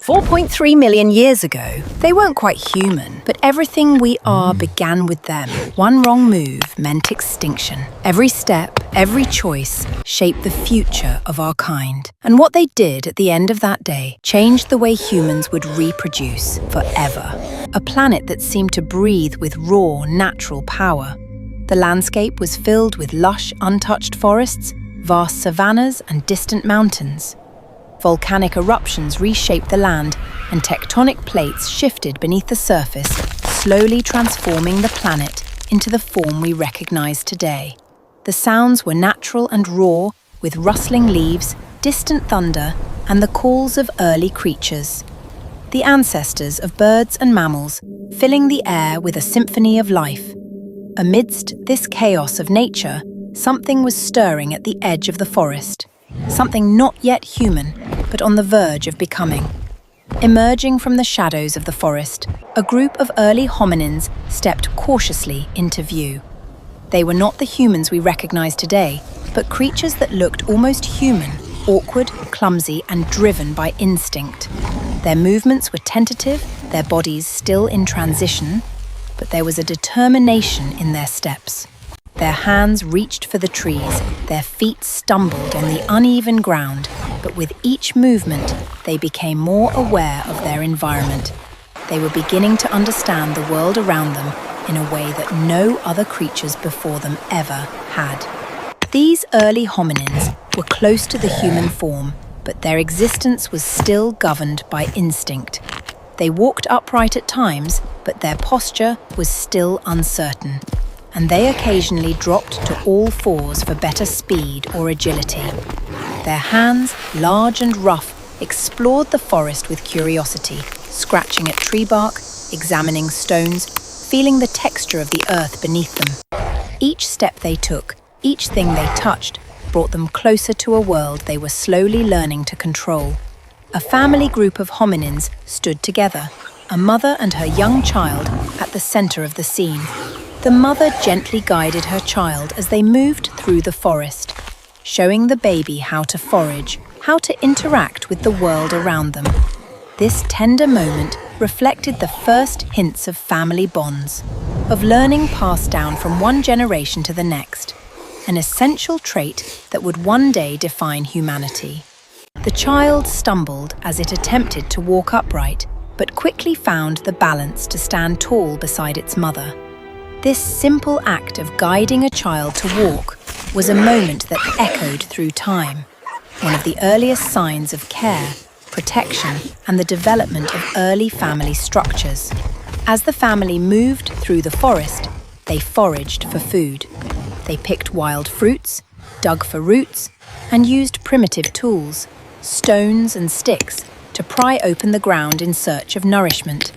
4.3 million years ago, they weren't quite human, but everything we are began with them. One wrong move meant extinction. Every step, every choice shaped the future of our kind. And what they did at the end of that day changed the way humans would reproduce forever. A planet that seemed to breathe with raw, natural power. The landscape was filled with lush, untouched forests, vast savannas and distant mountains. Volcanic eruptions reshaped the land, and tectonic plates shifted beneath the surface, slowly transforming the planet into the form we recognize today. The sounds were natural and raw, with rustling leaves, distant thunder, and the calls of early creatures. The ancestors of birds and mammals, filling the air with a symphony of life. Amidst this chaos of nature, something was stirring at the edge of the forest. Something not yet human, but on the verge of becoming. Emerging from the shadows of the forest, a group of early hominins stepped cautiously into view. They were not the humans we recognize today, but creatures that looked almost human, awkward, clumsy, and driven by instinct. Their movements were tentative, their bodies still in transition, but there was a determination in their steps. Their hands reached for the trees, their feet stumbled on the uneven ground, but with each movement, they became more aware of their environment. They were beginning to understand the world around them in a way that no other creatures before them ever had. These early hominins were close to the human form, but their existence was still governed by instinct. They walked upright at times, but their posture was still uncertain. And they occasionally dropped to all fours for better speed or agility. Their hands, large and rough, explored the forest with curiosity, scratching at tree bark, examining stones, feeling the texture of the earth beneath them. Each step they took, each thing they touched, brought them closer to a world they were slowly learning to control. A family group of hominins stood together, a mother and her young child at the center of the scene. The mother gently guided her child as they moved through the forest, showing the baby how to forage, how to interact with the world around them. This tender moment reflected the first hints of family bonds, of learning passed down from one generation to the next, an essential trait that would one day define humanity. The child stumbled as it attempted to walk upright, but quickly found the balance to stand tall beside its mother. This simple act of guiding a child to walk was a moment that echoed through time, one of the earliest signs of care, protection, and the development of early family structures. As the family moved through the forest, they foraged for food. They picked wild fruits, dug for roots, and used primitive tools, stones and sticks, to pry open the ground in search of nourishment.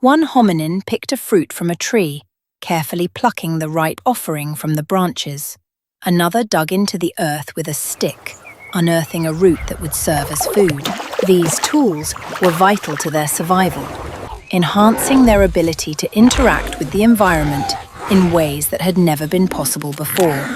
One hominin picked a fruit from a tree, carefully plucking the ripe offering from the branches. Another dug into the earth with a stick, unearthing a root that would serve as food. These tools were vital to their survival, enhancing their ability to interact with the environment in ways that had never been possible before.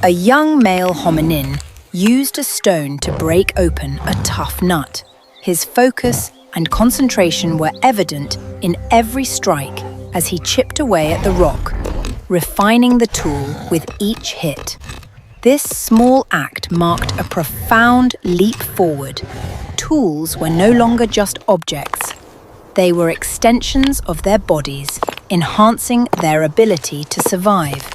A young male hominin used a stone to break open a tough nut. His focus and concentration were evident in every strike as he chipped away at the rock, refining the tool with each hit. This small act marked a profound leap forward. Tools were no longer just objects. They were extensions of their bodies, enhancing their ability to survive.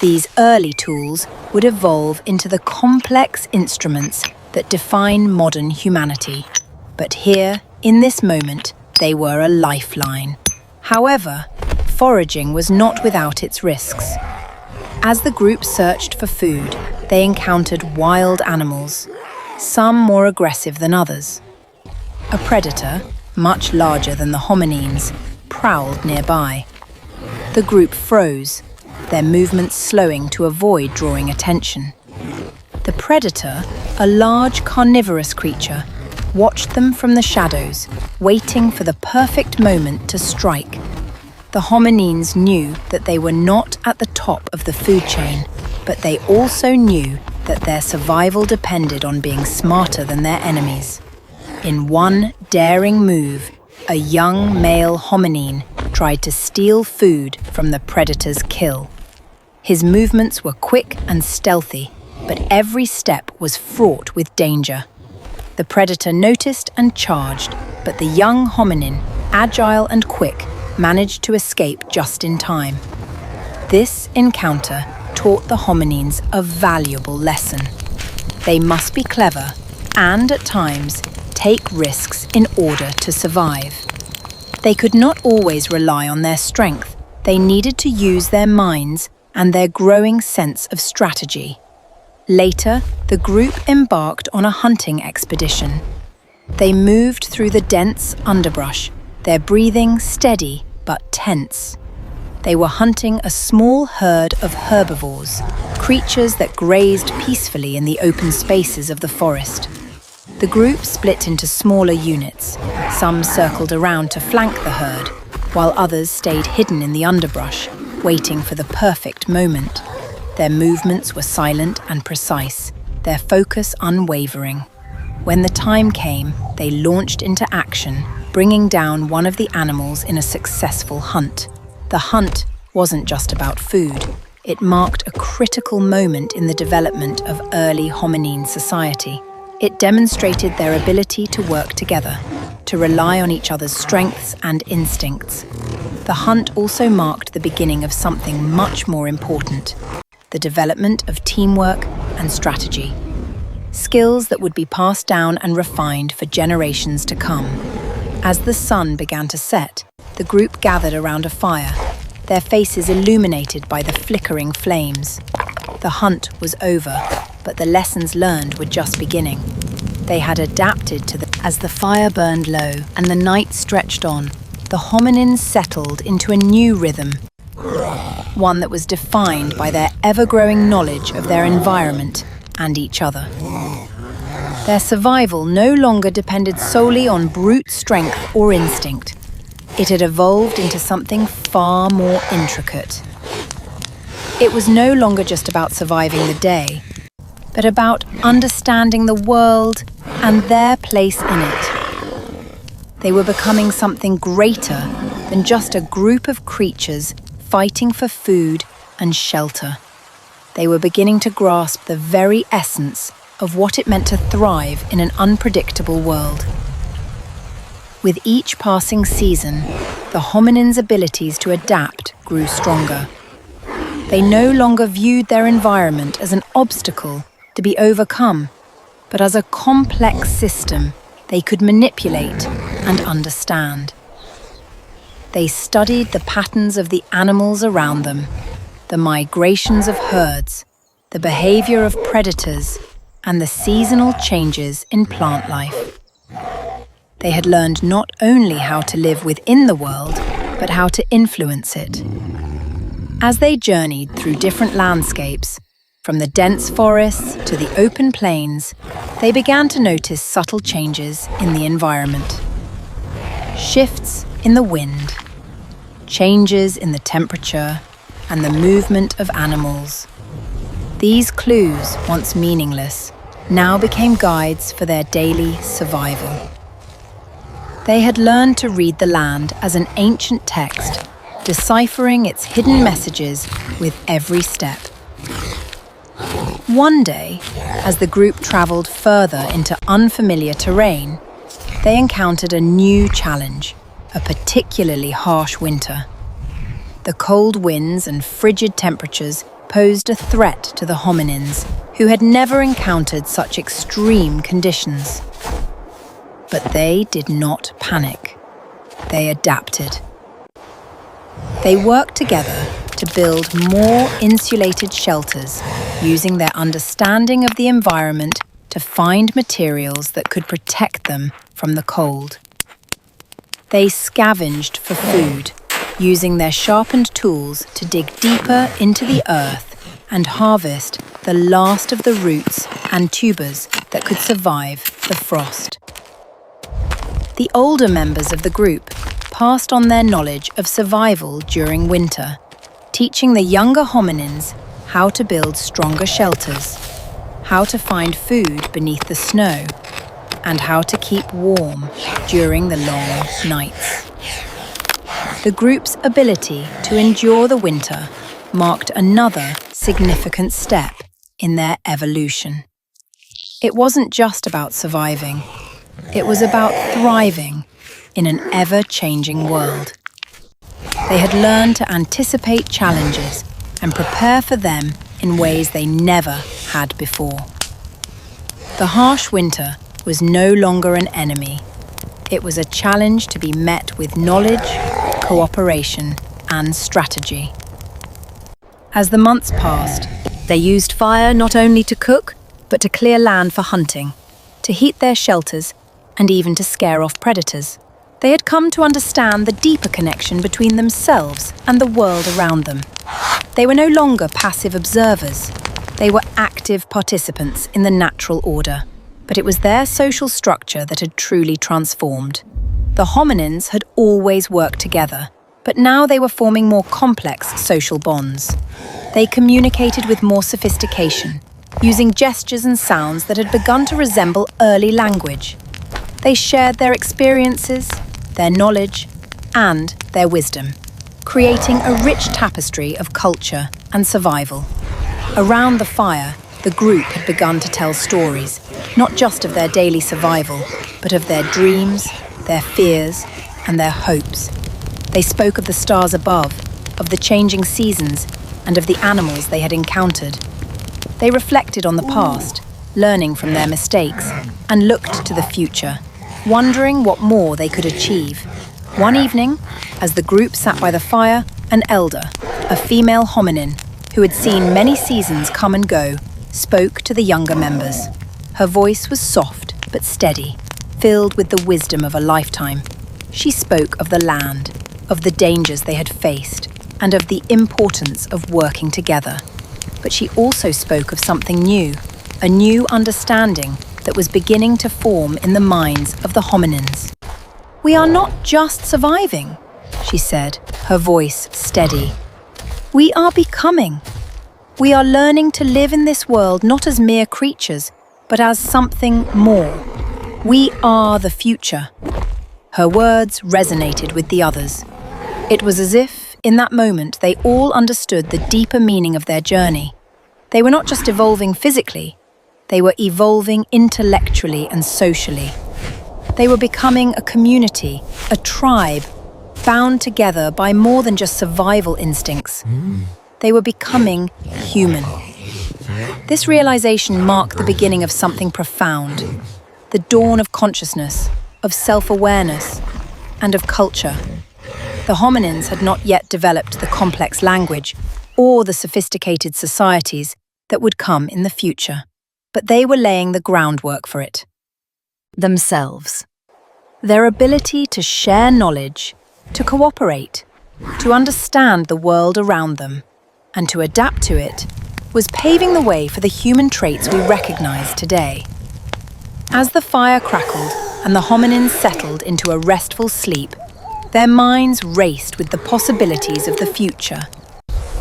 These early tools would evolve into the complex instruments that define modern humanity. But here, in this moment, they were a lifeline. However, foraging was not without its risks. As the group searched for food, they encountered wild animals, some more aggressive than others. A predator, much larger than the hominines, prowled nearby. The group froze, their movements slowing to avoid drawing attention. The predator, a large carnivorous creature, watched them from the shadows, waiting for the perfect moment to strike. The hominines knew that they were not at the top of the food chain, but they also knew that their survival depended on being smarter than their enemies. In one daring move, a young male hominin tried to steal food from the predator's kill. His movements were quick and stealthy, but every step was fraught with danger. The predator noticed and charged, but the young hominin, agile and quick, managed to escape just in time. This encounter taught the hominins a valuable lesson. They must be clever and, at times, take risks in order to survive. They could not always rely on their strength. They needed to use their minds and their growing sense of strategy. Later, the group embarked on a hunting expedition. They moved through the dense underbrush, their breathing steady but tense. They were hunting a small herd of herbivores, creatures that grazed peacefully in the open spaces of the forest. The group split into smaller units. Some circled around to flank the herd, while others stayed hidden in the underbrush, waiting for the perfect moment. Their movements were silent and precise, their focus unwavering. When the time came, they launched into action, bringing down one of the animals in a successful hunt. The hunt wasn't just about food. It marked a critical moment in the development of early hominin society. It demonstrated their ability to work together, to rely on each other's strengths and instincts. The hunt also marked the beginning of something much more important: the development of teamwork and strategy. Skills that would be passed down and refined for generations to come. As the sun began to set, the group gathered around a fire, their faces illuminated by the flickering flames. The hunt was over, but the lessons learned were just beginning. They had adapted to as the fire burned low and the night stretched on, the hominins settled into a new rhythm, one that was defined by their ever-growing knowledge of their environment and each other. Their survival no longer depended solely on brute strength or instinct. It had evolved into something far more intricate. It was no longer just about surviving the day, but about understanding the world and their place in it. They were becoming something greater than just a group of creatures fighting for food and shelter. They were beginning to grasp the very essence of what it meant to thrive in an unpredictable world. With each passing season, the hominins' abilities to adapt grew stronger. They no longer viewed their environment as an obstacle to be overcome, but as a complex system they could manipulate and understand. They studied the patterns of the animals around them, the migrations of herds, the behavior of predators, and the seasonal changes in plant life. They had learned not only how to live within the world, but how to influence it. As they journeyed through different landscapes, from the dense forests to the open plains, they began to notice subtle changes in the environment. Shifts in the wind, changes in the temperature, and the movement of animals. These clues, once meaningless, now became guides for their daily survival. They had learned to read the land as an ancient text, deciphering its hidden messages with every step. One day, as the group traveled further into unfamiliar terrain, they encountered a new challenge, a particularly harsh winter. The cold winds and frigid temperatures posed a threat to the hominins, who had never encountered such extreme conditions. But they did not panic. They adapted. They worked together to build more insulated shelters, using their understanding of the environment to find materials that could protect them from the cold. They scavenged for food, using their sharpened tools to dig deeper into the earth and harvest the last of the roots and tubers that could survive the frost. The older members of the group passed on their knowledge of survival during winter, teaching the younger hominins how to build stronger shelters, how to find food beneath the snow, and how to keep warm during the long nights. The group's ability to endure the winter marked another significant step in their evolution. It wasn't just about surviving, it was about thriving in an ever-changing world. They had learned to anticipate challenges and prepare for them in ways they never had before. The harsh winter was no longer an enemy. It was a challenge to be met with knowledge, cooperation, and strategy. As the months passed, they used fire not only to cook, but to clear land for hunting, to heat their shelters, and even to scare off predators. They had come to understand the deeper connection between themselves and the world around them. They were no longer passive observers. They were active participants in the natural order. But it was their social structure that had truly transformed. The hominins had always worked together, but now they were forming more complex social bonds. They communicated with more sophistication, using gestures and sounds that had begun to resemble early language. They shared their experiences, their knowledge, and their wisdom, creating a rich tapestry of culture and survival. Around the fire, the group had begun to tell stories, not just of their daily survival, but of their dreams, their fears, and their hopes. They spoke of the stars above, of the changing seasons, and of the animals they had encountered. They reflected on the past, learning from their mistakes, and looked to the future, wondering what more they could achieve. One evening, as the group sat by the fire, an elder, a female hominin, who had seen many seasons come and go, spoke to the younger members. Her voice was soft but steady, filled with the wisdom of a lifetime. She spoke of the land, of the dangers they had faced, and of the importance of working together. But she also spoke of something new, a new understanding that was beginning to form in the minds of the hominins. "We are not just surviving," she said, her voice steady. "We are becoming. We are learning to live in this world not as mere creatures, but as something more. We are the future." Her words resonated with the others. It was as if, in that moment, they all understood the deeper meaning of their journey. They were not just evolving physically, they were evolving intellectually and socially. They were becoming a community, a tribe, bound together by more than just survival instincts. They were becoming human. This realization marked the beginning of something profound, the dawn of consciousness, of self-awareness, and of culture. The hominins had not yet developed the complex language or the sophisticated societies that would come in the future, but they were laying the groundwork for it. Themselves. Their ability to share knowledge, to cooperate, to understand the world around them, and to adapt to it, was paving the way for the human traits we recognize today. As the fire crackled and the hominins settled into a restful sleep, their minds raced with the possibilities of the future.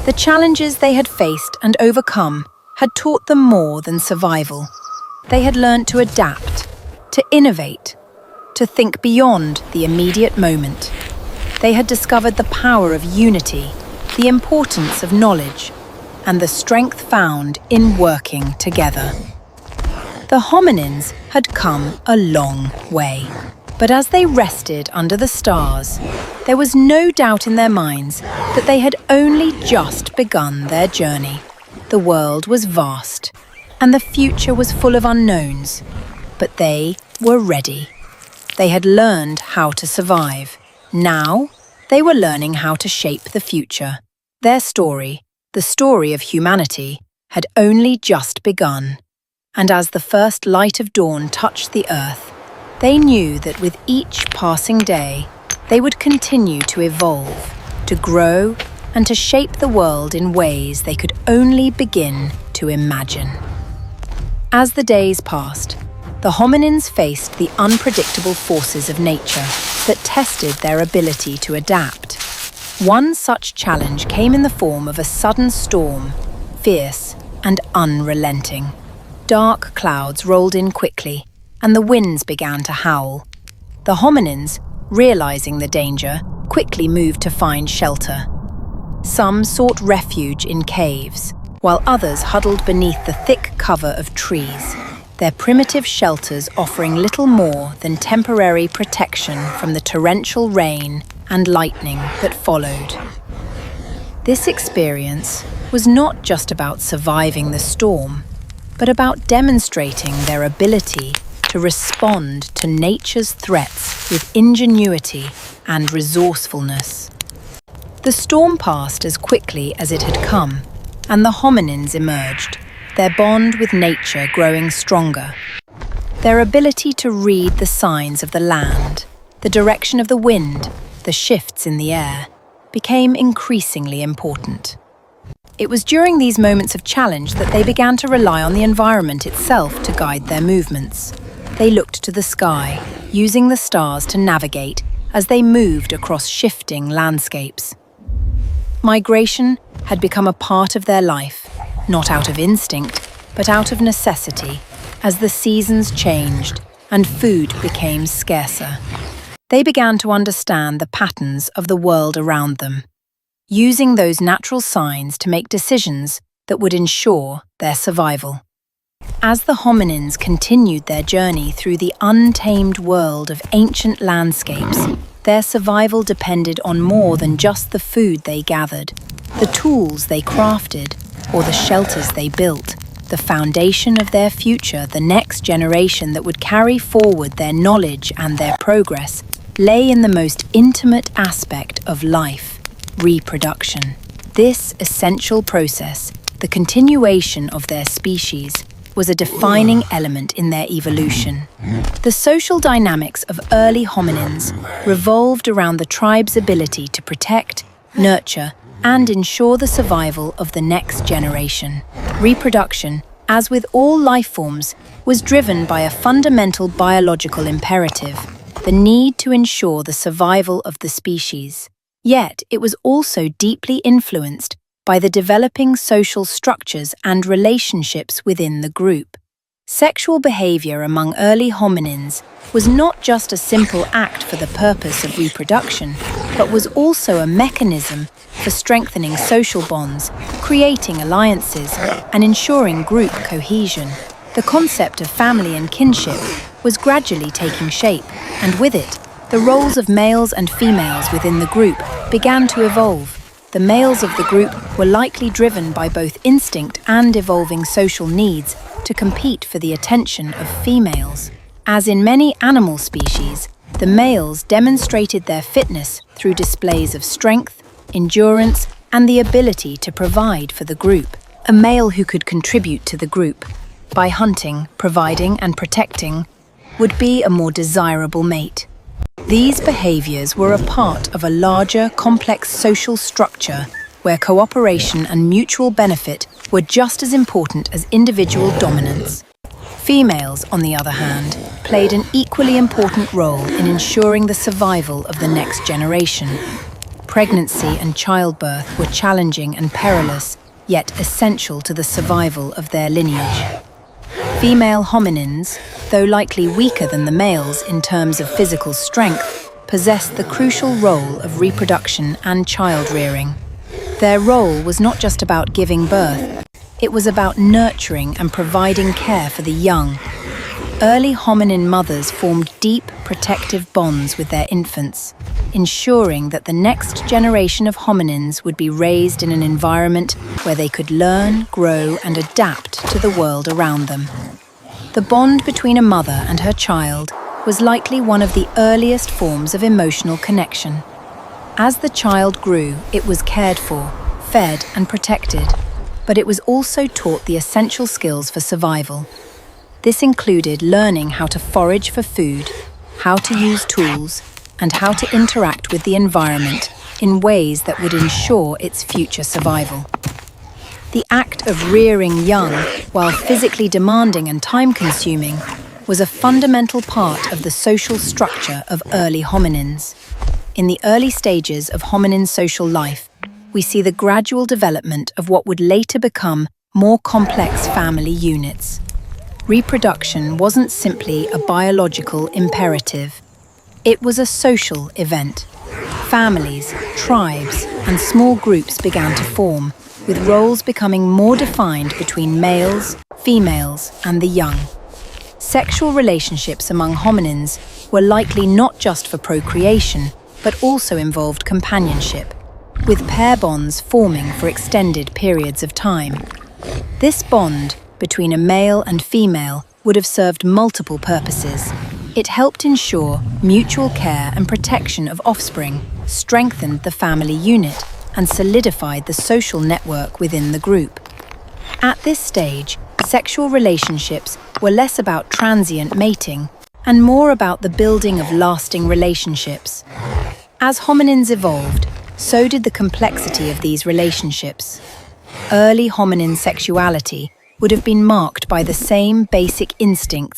The challenges they had faced and overcome had taught them more than survival. They had learned to adapt, to innovate, to think beyond the immediate moment. They had discovered the power of unity, the importance of knowledge, and the strength found in working together. The hominins had come a long way, but as they rested under the stars, there was no doubt in their minds that they had only just begun their journey. The world was vast, and the future was full of unknowns, but they were ready. They had learned how to survive. Now, they were learning how to shape the future. Their story, the story of humanity, had only just begun. And as the first light of dawn touched the earth, they knew that with each passing day, they would continue to evolve, to grow, and to shape the world in ways they could only begin to imagine. As the days passed, the hominins faced the unpredictable forces of nature that tested their ability to adapt. One such challenge came in the form of a sudden storm, fierce and unrelenting. Dark clouds rolled in quickly, and the winds began to howl. The hominins, realizing the danger, quickly moved to find shelter. Some sought refuge in caves, while others huddled beneath the thick cover of trees, their primitive shelters offering little more than temporary protection from the torrential rain and lightning that followed. This experience was not just about surviving the storm, but about demonstrating their ability to respond to nature's threats with ingenuity and resourcefulness. The storm passed as quickly as it had come, and the hominins emerged, their bond with nature growing stronger. Their ability to read the signs of the land, the direction of the wind, the shifts in the air, became increasingly important. It was during these moments of challenge that they began to rely on the environment itself to guide their movements. They looked to the sky, using the stars to navigate as they moved across shifting landscapes. Migration had become a part of their life, not out of instinct, but out of necessity, as the seasons changed and food became scarcer. They began to understand the patterns of the world around them, using those natural signs to make decisions that would ensure their survival. As the hominins continued their journey through the untamed world of ancient landscapes, their survival depended on more than just the food they gathered, the tools they crafted, or the shelters they built. The foundation of their future, the next generation that would carry forward their knowledge and their progress, lay in the most intimate aspect of life, reproduction. This essential process, the continuation of their species, was a defining element in their evolution. The social dynamics of early hominins revolved around the tribe's ability to protect, nurture, and ensure the survival of the next generation. Reproduction, as with all life forms, was driven by a fundamental biological imperative, the need to ensure the survival of the species. Yet, it was also deeply influenced by the developing social structures and relationships within the group. Sexual behavior among early hominins was not just a simple act for the purpose of reproduction, but was also a mechanism for strengthening social bonds, creating alliances, and ensuring group cohesion. The concept of family and kinship was gradually taking shape, and with it, the roles of males and females within the group began to evolve. The males of the group were likely driven by both instinct and evolving social needs to compete for the attention of females. As in many animal species, the males demonstrated their fitness through displays of strength, endurance, and the ability to provide for the group. A male who could contribute to the group by hunting, providing, and protecting would be a more desirable mate. These behaviors were a part of a larger, complex social structure where cooperation and mutual benefit were just as important as individual dominance. Females, on the other hand, played an equally important role in ensuring the survival of the next generation. Pregnancy and childbirth were challenging and perilous, yet essential to the survival of their lineage. Female hominins, though likely weaker than the males in terms of physical strength, possessed the crucial role of reproduction and child-rearing. Their role was not just about giving birth, it was about nurturing and providing care for the young. Early hominin mothers formed deep, protective bonds with their infants, ensuring that the next generation of hominins would be raised in an environment where they could learn, grow, and adapt to the world around them. The bond between a mother and her child was likely one of the earliest forms of emotional connection. As the child grew, it was cared for, fed, and protected, but it was also taught the essential skills for survival. This included learning how to forage for food, how to use tools, and how to interact with the environment in ways that would ensure its future survival. The act of rearing young, while physically demanding and time-consuming, was a fundamental part of the social structure of early hominins. In the early stages of hominin social life, we see the gradual development of what would later become more complex family units. reproduction wasn't simply a biological imperative. It was a social event. Families, tribes, and small groups began to form, with roles becoming more defined between males, females, and the young. Sexual relationships among hominins were likely not just for procreation, but also involved companionship, with pair bonds forming for extended periods of time. This bond between a male and female would have served multiple purposes. It helped ensure mutual care and protection of offspring, strengthened the family unit, and solidified the social network within the group. At this stage, sexual relationships were less about transient mating and more about the building of lasting relationships. As hominins evolved, so did the complexity of these relationships. Early hominin sexuality would have been marked by the same basic instincts